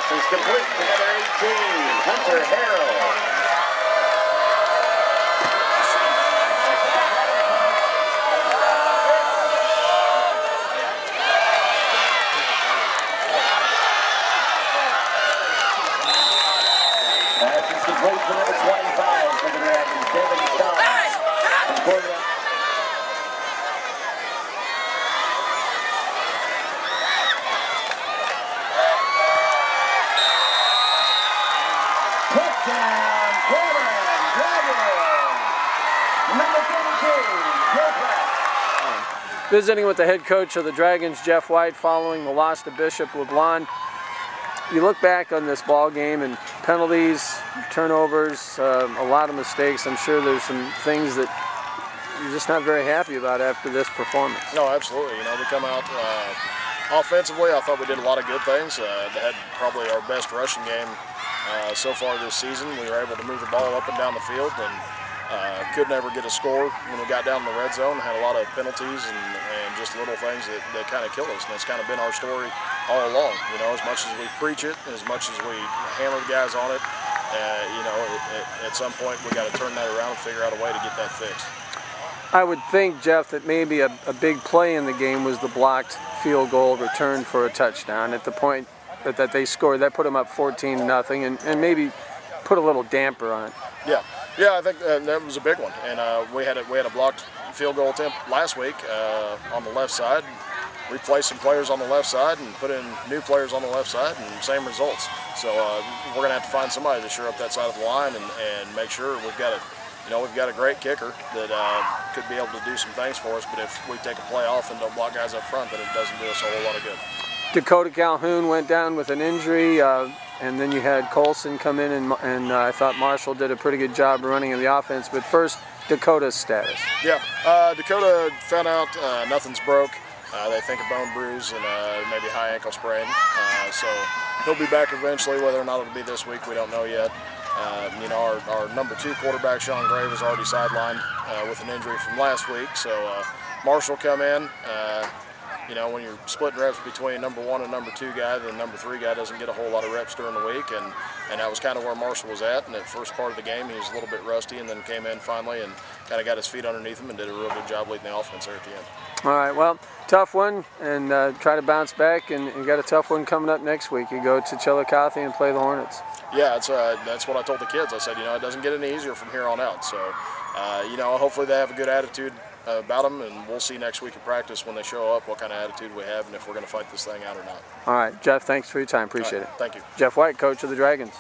is complete to number 18, Hunter Harrell. Pass is complete to number 25 for the Dragons, Devin Stone. Touchdown, Cameron Dragons. Number 32, Jeff White. Visiting with the head coach of the Dragons, Jeff White, following the loss to Bishop LeBlond. You look back on this ball game and penalties, turnovers, a lot of mistakes. I'm sure there's some things that you're just not very happy about after this performance. No, absolutely. You know, we come out offensively. I thought we did a lot of good things. They had probably our best rushing game so far this season. We were able to move the ball up and down the field and could never get a score when we got down in the red zone. Had a lot of penalties and just little things that kind of kill us, and that's kind of been our story all along. You know, as much as we preach it, as much as we hammer the guys on it, you know, at some point we got to turn that around and figure out a way to get that fixed. I would think, Jeff, that maybe a big play in the game was the blocked field goal return for a touchdown. At the point that they scored, that put them up 14-0, and maybe put a little damper on it. Yeah, I think that was a big one. And we had a blocked field goal attempt last week on the left side. Replaced some players on the left side and put in new players on the left side, and same results. So we're going to have to find somebody to shore up that side of the line and make sure we've got a great kicker that could be able to do some things for us. But if we take a play off and don't block guys up front, then it doesn't do us a whole lot of good. Dakota Calhoun went down with an injury, and then you had Colson come in, and I thought Marshall did a pretty good job running in the offense. But first, Dakota's status. Yeah, Dakota found out nothing's broke. They think a bone bruise and maybe high ankle sprain. So he'll be back eventually. Whether or not it'll be this week, we don't know yet. You know, our number 2 quarterback, Sean Gray, was already sidelined with an injury from last week. So Marshall come in. You know, when you're splitting reps between number 1 and number 2 guy, the number 3 guy doesn't get a whole lot of reps during the week, and that was kind of where Marshall was at. And that first part of the game, he was a little bit rusty, and then came in finally and kind of got his feet underneath him and did a real good job leading the offense there at the end. All right, well, tough one, and try to bounce back, and you got a tough one coming up next week. You go to Chillicothe and play the Hornets. Yeah, that's what I told the kids. I said, you know, it doesn't get any easier from here on out. So, you know, hopefully they have a good attitude about them, and we'll see next week in practice when they show up what kind of attitude we have and if we're going to fight this thing out or not. All right, Jeff, thanks for your time. Appreciate it. Thank you. Jeff White, coach of the Dragons.